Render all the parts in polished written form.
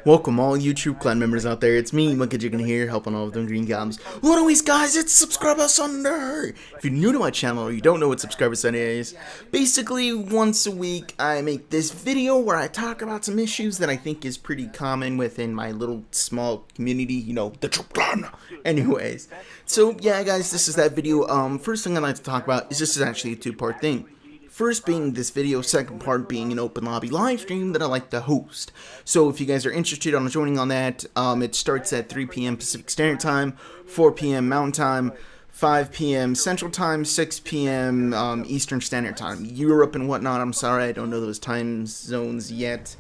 Welcome all YouTube clan members out there, it's me, Monkeycraft here, helping all of them green goblins. Well, anyways guys, it's Subscriber Sunday! If you're new to my channel or you don't know what Subscriber Sunday is, basically once a week I make this video where I talk about some issues that I think is pretty common within my little small community, you know, the Troop Clan. Anyways, so yeah guys, this is that video. First thing I'd like to talk about is this is actually a two-part thing. First being this video, second part being an open lobby live stream that I like to host. So if you guys are interested on joining on that, it starts at 3 p.m. Pacific Standard Time, 4 p.m. Mountain Time, 5 p.m. Central Time, 6 p.m. Eastern Standard Time. Europe and whatnot, I'm sorry, I don't know those time zones yet.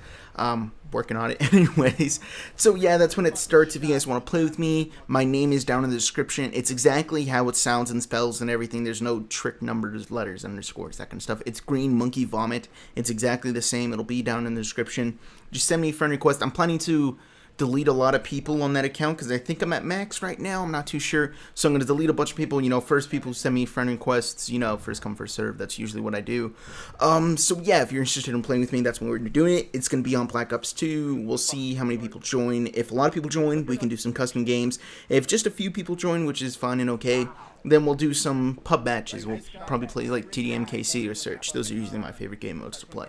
Working on it anyways. So yeah, that's when it starts. If you guys want to play with me, my name is down in the description. It's exactly how it sounds and spells and everything. There's no trick numbers, letters, underscores, that kind of stuff. It's green monkey vomit. It's exactly the same. It'll be down in the description. Just send me a friend request. I'm planning to delete a lot of people on that account because I think I'm at max right now. I'm not too sure. So I'm going to delete a bunch of people. You know, first people who send me friend requests, you know, first come, first serve. That's usually what I do. So yeah, if you're interested in playing with me, that's when we're doing it. It's going to be on Black Ops 2. We'll see how many people join. If a lot of people join, we can do some custom games. If just a few people join, which is fine and okay, then we'll do some pub matches. We'll probably play like TDMKC or Search. Those are usually my favorite game modes to play.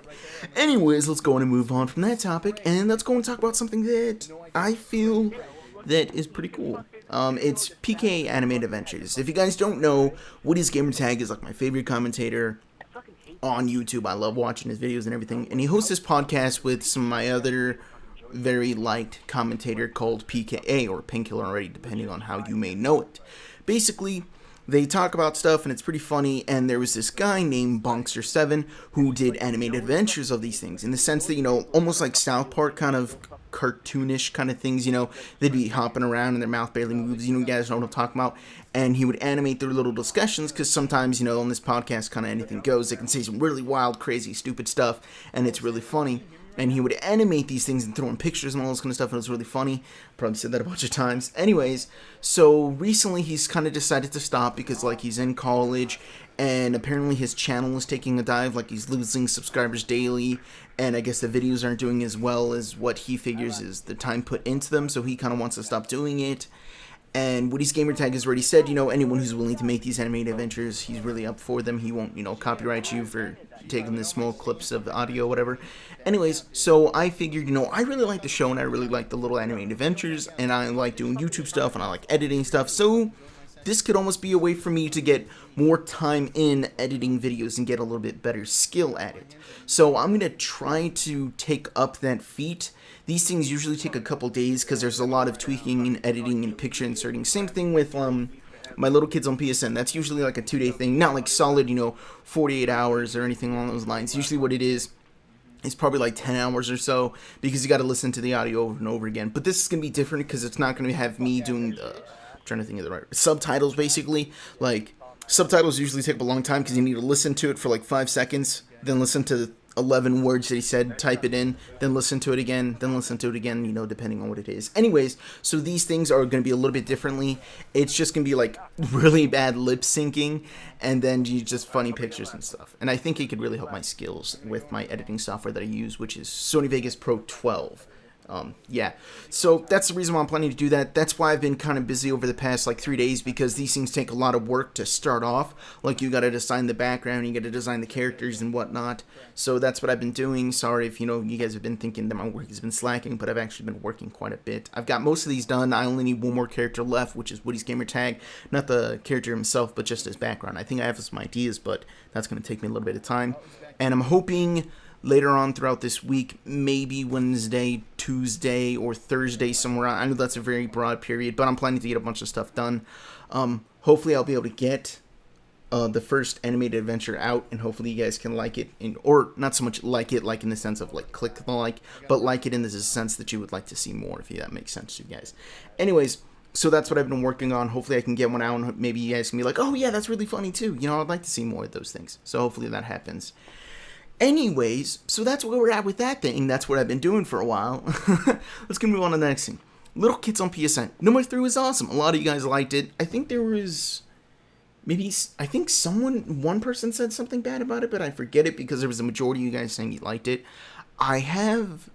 Anyways, let's go on and move on from that topic, and let's go and talk about something that I feel that is pretty cool. It's PK Animated Adventures. If you guys don't know, Woody's Gamertag is like my favorite commentator on YouTube. I love watching his videos and everything, and he hosts this podcast with some of my other very liked commentator called PKA, or Painkiller already, depending on how you may know it. Basically, they talk about stuff and it's pretty funny, and there was this guy named Bonkster7 who did animated adventures of these things, in the sense that, you know, almost like South Park kind of cartoonish kind of things, you know, they'd be hopping around and their mouth barely moves, you know, you guys know what I'm talking about, and he would animate their little discussions, because sometimes, you know, on this podcast kind of anything goes. They can say some really wild, crazy, stupid stuff, and it's really funny. And he would animate these things and throw in pictures and all this kind of stuff, and it was really funny. Probably said that a bunch of times. Anyways, so recently he's kind of decided to stop because, like, he's in college, and apparently his channel is taking a dive. Like, he's losing subscribers daily, and I guess the videos aren't doing as well as what he figures is the time put into them, so he kind of wants to stop doing it. And Woody's Gamertag has already said, you know, anyone who's willing to make these animated adventures, he's really up for them. He won't, you know, copyright you for taking the small clips of the audio or whatever. Anyways, so I figured, you know, I really like the show and I really like the little animated adventures, and I like doing YouTube stuff and I like editing stuff, so this could almost be a way for me to get more time in editing videos and get a little bit better skill at it. So I'm going to try to take up that feat. These things usually take a couple days because there's a lot of tweaking and editing and picture inserting. Same thing with my little kids on PSN. That's usually like a 2-day thing, not like solid, you know, 48 hours or anything along those lines. Usually what it is probably like 10 hours or so, because you got to listen to the audio over and over again. But this is going to be different because it's not going to have me doing the, I'm trying to think of the right subtitles, basically. Like, subtitles usually take a long time because you need to listen to it for like 5 seconds, then listen to 11 words that he said, type it in, then listen to it again, you know, depending on what it is. Anyways, so these things are going to be a little bit differently. It's just going to be like really bad lip syncing, and then you just funny pictures and stuff. And I think it could really help my skills with my editing software that I use, which is Sony Vegas Pro 12. Yeah, so that's the reason why I'm planning to do that. That's why I've been kind of busy over the past like 3 days, because these things take a lot of work to start off. Like, you gotta design the background, you gotta design the characters and whatnot. So that's what I've been doing. Sorry if, you know, you guys have been thinking that my work has been slacking, but I've actually been working quite a bit. I've got most of these done. I only need one more character left, which is Woody's Gamertag. Not the character himself, but just his background. I think I have some ideas, but that's gonna take me a little bit of time. And I'm hoping later on throughout this week, maybe Wednesday, Tuesday, or Thursday, somewhere. I know that's a very broad period, but I'm planning to get a bunch of stuff done. Hopefully I'll be able to get the first animated adventure out, and hopefully you guys can like it, or not so much like it, like in the sense of like click the like, but like it in the sense that you would like to see more, if that makes sense to you guys. Anyways, so that's what I've been working on. Hopefully I can get one out, and maybe you guys can be like, oh yeah, that's really funny too. You know, I'd like to see more of those things. So hopefully that happens. Anyways, so that's where we're at with that thing. That's what I've been doing for a while. Let's move on to the next thing. Little Kids on PSN. Number 3 was awesome. A lot of you guys liked it. I think there was maybe, I think one person said something bad about it, but I forget it because there was a majority of you guys saying you liked it. I have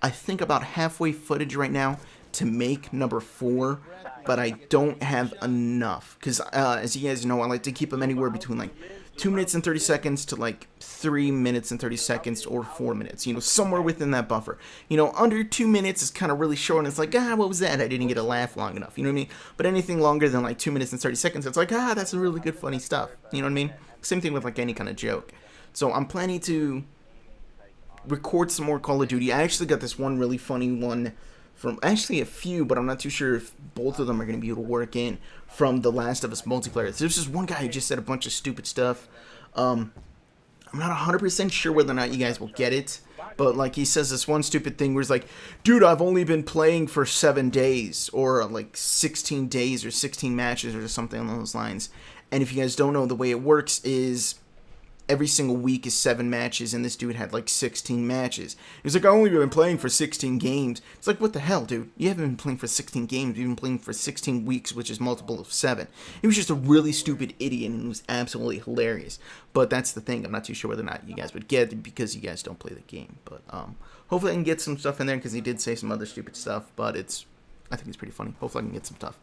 I think, about halfway footage right now to make number 4, but I don't have enough, because as you guys know, I like to keep them anywhere between like 2 minutes and 30 seconds to like 3 minutes and 30 seconds or 4 minutes, you know, somewhere within that buffer. You know, under 2 minutes is kind of really short, and it's like, what was that? I didn't get a laugh long enough, you know what I mean? But anything longer than like 2 minutes and 30 seconds, it's like, that's really good, funny stuff, you know what I mean? Same thing with like any kind of joke. So I'm planning to record some more Call of Duty. I actually got this one really funny one from, actually a few, but I'm not too sure if both of them are going to be able to work in, from The Last of Us multiplayer. There's this one guy who just said a bunch of stupid stuff. I'm not 100% sure whether or not you guys will get it, but like he says this one stupid thing where he's like, dude, I've only been playing for 7 days, or like 16 days, or 16 matches, or something along those lines. And if you guys don't know, the way it works is every single week is 7 matches, and this dude had like 16 matches. He's like, I've only been playing for 16 games. It's like, what the hell, dude? You haven't been playing for 16 games. You've been playing for 16 weeks, which is multiple of 7. He was just a really stupid idiot, and it was absolutely hilarious. But that's the thing. I'm not too sure whether or not you guys would get it, because you guys don't play the game. But hopefully I can get some stuff in there, because he did say some other stupid stuff. But I think it's pretty funny. Hopefully I can get some stuff.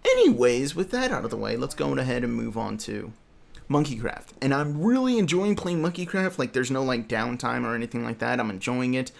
Anyways, with that out of the way, let's go ahead and move on to Monkeycraft. And I'm really enjoying playing Monkeycraft. Like, there's no like downtime or anything like that. I'm enjoying it.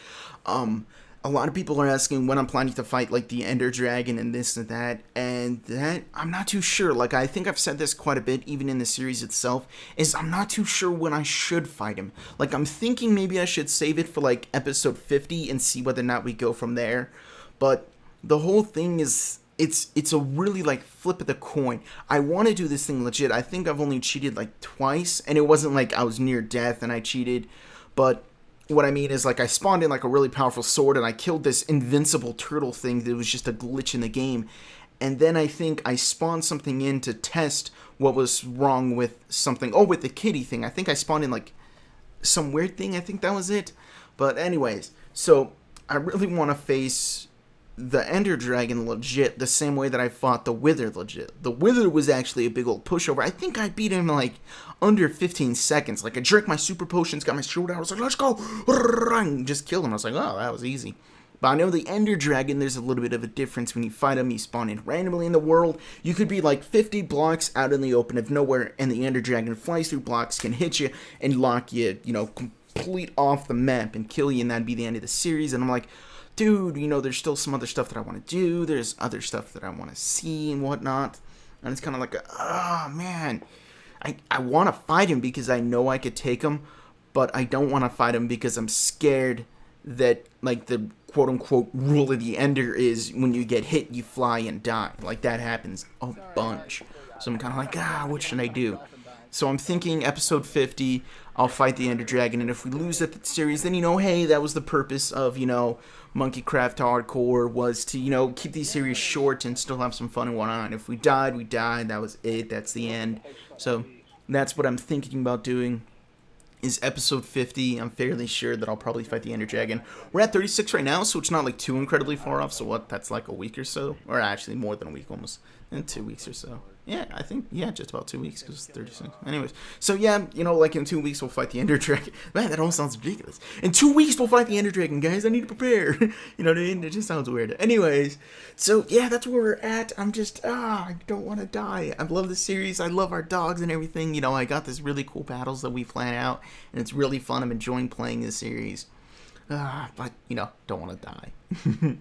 A lot of people are asking when I'm planning to fight like the Ender Dragon and this and that, I'm not too sure. Like, I think I've said this quite a bit even in the series itself, is I'm not too sure when I should fight him. Like, I'm thinking maybe I should save it for like episode 50 and see whether or not we go from there. But the whole thing is, it's a really like flip of the coin. I want to do this thing legit. I think I've only cheated like twice, and it wasn't like I was near death and I cheated, but what I mean is, like, I spawned in like a really powerful sword and I killed this invincible turtle thing that was just a glitch in the game. And then I think I spawned something in to test what was wrong with something. Oh, with the kitty thing. I think I spawned in like some weird thing. I think that was it. But anyways, so I really want to face the Ender Dragon legit, the same way that I fought the Wither legit. The Wither was actually a big old pushover. I think I beat him like under 15 seconds. Like, I drank my super potions, got my shield out, I was like, let's go, just killed him. I was like, oh, that was easy. But I know the Ender Dragon, there's a little bit of a difference when you fight him. You spawn in randomly in the world. You could be like 50 blocks out in the open of nowhere, and the Ender Dragon flies through blocks, can hit you, and lock you, you know, complete off the map and kill you, and that'd be the end of the series. And I'm like, dude, you know, there's still some other stuff that I want to do. There's other stuff that I want to see and whatnot. And it's kind of like, oh, man. I want to fight him because I know I could take him, but I don't want to fight him because I'm scared that, like, the quote-unquote rule of the Ender is when you get hit, you fly and die. Like, that happens a bunch. So I'm kind of like, what should I do? So I'm thinking episode 50, I'll fight the Ender Dragon, and if we lose that series, then, you know, hey, that was the purpose of, you know, Monkeycraft Hardcore, was to, you know, keep these series short and still have some fun and whatnot. If we died, we died. That was it. That's the end. So that's what I'm thinking about doing, is episode 50. I'm fairly sure that I'll probably fight the Ender Dragon. We're at 36 right now, so it's not like too incredibly far off. So what, that's like a week or so? Or actually more than a week almost. 2 weeks or so. Yeah, I think, yeah, just about 2 weeks, because it's 36. Anyways, so yeah, you know, like in 2 weeks we'll fight the Ender Dragon. Man, that almost sounds ridiculous. In 2 weeks we'll fight the Ender Dragon, guys. I need to prepare. You know what I mean? It just sounds weird. Anyways, so yeah, that's where we're at. I'm just, I don't want to die. I love the series. I love our dogs and everything. You know, I got this really cool battles that we plan out, and it's really fun. I'm enjoying playing this series. But, you know, don't want to die.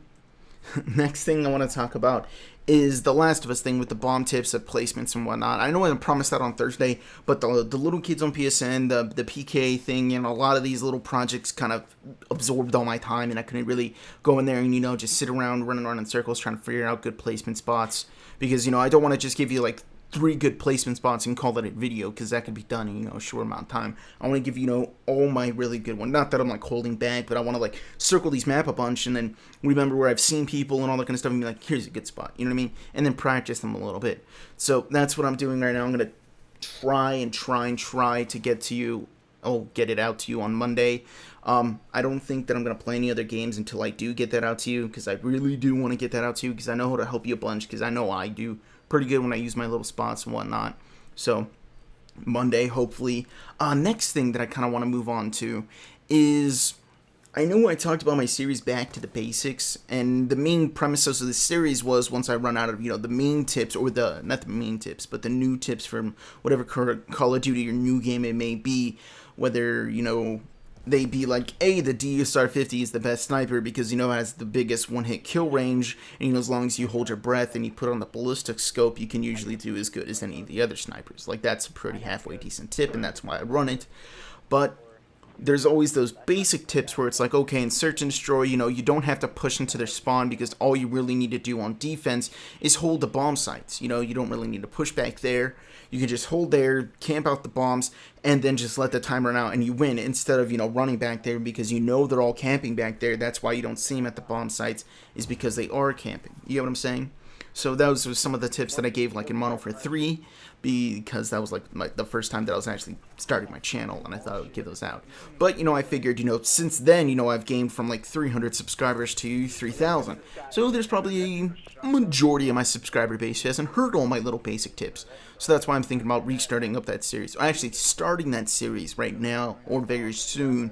Next thing I want to talk about is the Last of Us thing with the bomb tips of placements and whatnot. I know I promised that on Thursday, but the little kids on PSN, the PK thing, you know, a lot of these little projects kind of absorbed all my time, and I couldn't really go in there and, you know, just sit around running around in circles trying to figure out good placement spots, because, you know, I don't want to just give you like 3 good placement spots and call it a video, because that could be done in, you know, a short amount of time. I want to give you, you know, all my really good ones. Not that I'm like holding back, but I want to like circle these map a bunch and then remember where I've seen people and all that kind of stuff and be like, here's a good spot, you know what I mean? And then practice them a little bit. So that's what I'm doing right now. I'm going to try to get to you. I'll get it out to you on Monday. I don't think that I'm going to play any other games until I do get that out to you, because I really do want to get that out to you, because I know how to help you a bunch, because I know I do pretty good when I use my little spots and whatnot. So Monday, hopefully. Next thing that I kind of want to move on to is I know I talked about my series Back to the Basics, and the main premises of this series was once I run out of, the main tips, or not the main tips, but the new tips from whatever Call of Duty or new game it may be, whether, they be like, the DSR 50 is the best sniper because, it has the biggest one-hit kill range, and, as long as you hold your breath and you put on the ballistic scope, you can usually do as good as any of the other snipers. Like, that's a pretty halfway decent tip, and that's why I run it. But there's always those basic tips where it's like, okay, in Search and Destroy, you don't have to push into their spawn because all you really need to do on defense is hold the bomb sites. You don't really need to push back there. You can just hold there, camp out the bombs, and then just let the time run out and you win instead of, running back there because they're all camping back there. That's why you don't see them at the bomb sites, is because they are camping. You know what I'm saying? So those were some of the tips that I gave like in Modern Warfare 3, because that was like the first time that I was actually starting my channel, and I thought I would give those out. But, I figured, since then, I've gained from like 300 subscribers to 3,000. So there's probably a majority of my subscriber base who hasn't heard all my little basic tips. So that's why I'm thinking about restarting up that series. Or actually starting that series right now, or very soon,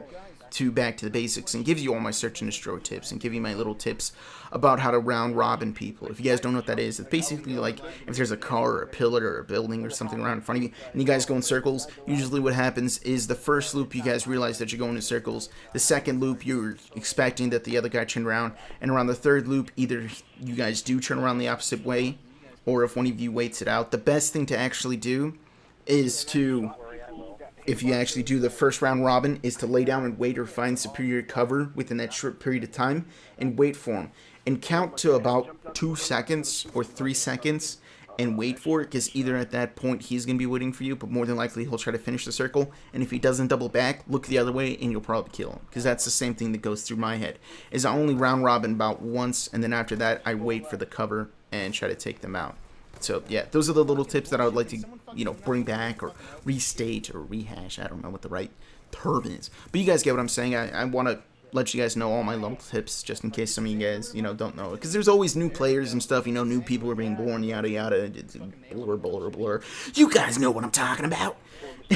to Back to the Basics, and gives you all my Search and Destroy tips, and give you my little tips about how to round robin people. If you guys don't know what that is, it's basically like if there's a car or a pillar or a building or something around in front of you, and you guys go in circles, usually what happens is the first loop you guys realize that you're going in circles, the second loop you're expecting that the other guy turned around, and around the third loop either you guys do turn around the opposite way, or if one of you waits it out. The best thing to actually do is to, if you actually do the first round robin, is to lay down and wait or find superior cover within that short period of time and wait for him. And count to about 2 seconds or 3 seconds and wait for it, because either at that point he's going to be waiting for you, but more than likely he'll try to finish the circle. And if he doesn't double back, look the other way and you'll probably kill him. Because that's the same thing that goes through my head, is I only round robin about once, and then after that I wait for the cover and try to take them out. So, yeah, those are the little tips that I would like to, bring back or restate or rehash. I don't know what the right term is. But you guys get what I'm saying. I want to let you guys know all my little tips, just in case some of you guys, don't know it. Because there's always new players and stuff, new people are being born, yada, yada. It's blur, blur, blur. You guys know what I'm talking about.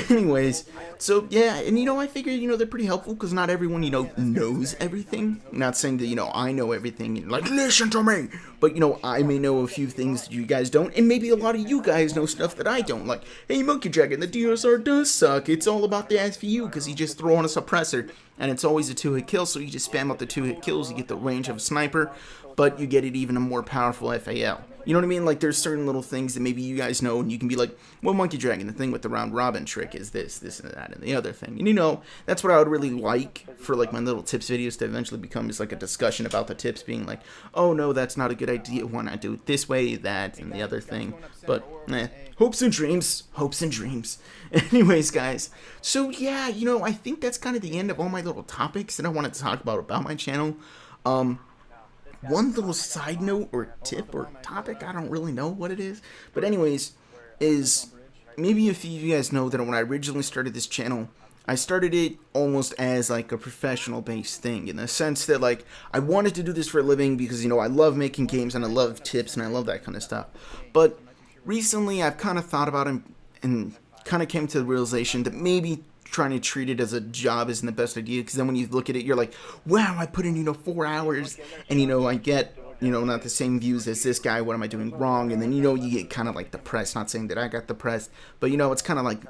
Anyways, so, yeah, and, I figure, they're pretty helpful, because not everyone, knows everything. I'm not saying that, I know everything, like, listen to me, but, I may know a few things that you guys don't, and maybe a lot of you guys know stuff that I don't, like, hey, Monkey Dragon, the DSR does suck, it's all about the SVU, because you just throw on a suppressor, and it's always a 2-hit kill, so you just spam out the 2-hit kills, you get the range of a sniper, but you get it even a more powerful FAL. You know what I mean? Like, there's certain little things that maybe you guys know, and you can be like, well, Monkey Dragon, the thing with the round robin trick is this, and that, and the other thing. And, that's what I would really like for, like, my little tips videos to eventually become, is like a discussion about the tips, being like, oh, no, that's not a good idea when I do it this way, that, and the other thing. But, hopes and dreams. Anyways, guys, so, yeah, I think that's kind of the end of all my little topics that I wanted to talk about my channel. One little side note or tip or topic, I don't really know what it is, but anyways, is maybe a few of you guys know that when I originally started this channel, I started it almost as like a professional based thing, in the sense that like I wanted to do this for a living because I love making games and I love tips and I love that kind of stuff. But recently I've kind of thought about it and kind of came to the realization that maybe trying to treat it as a job isn't the best idea, because then when you look at it, you're like, wow, I put in 4 hours and I get not the same views as this guy, what am I doing wrong? And then you get kind of like depressed, not saying that I got depressed, but it's kind of like,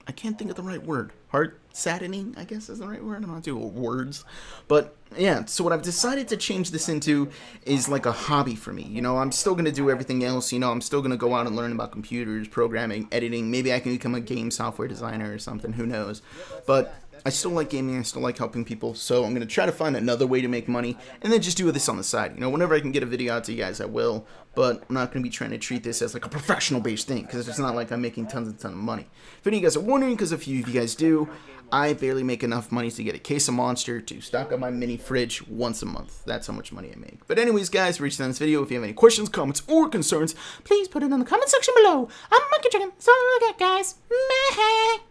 I can't think of the right word, heart saddening, I guess is the right word. I'm not doing words, but yeah, so what I've decided to change this into is like a hobby for me. I'm still going to do everything else, I'm still going to go out and learn about computers, programming, editing, maybe I can become a game software designer or something, who knows, but I still like gaming, I still like helping people, so I'm going to try to find another way to make money, and then just do this on the side. Whenever I can get a video out to you guys, I will, but I'm not going to be trying to treat this as like a professional-based thing, because it's not like I'm making tons and tons of money. If any of you guys are wondering, because a few of you guys do, I barely make enough money to get a case of Monster to stock up my mini fridge once a month. That's how much money I make. But anyways, guys, reach the end of this video. If you have any questions, comments, or concerns, please put it in the comment section below. I'm Monkey Dragon. That's all I got, guys. Meh.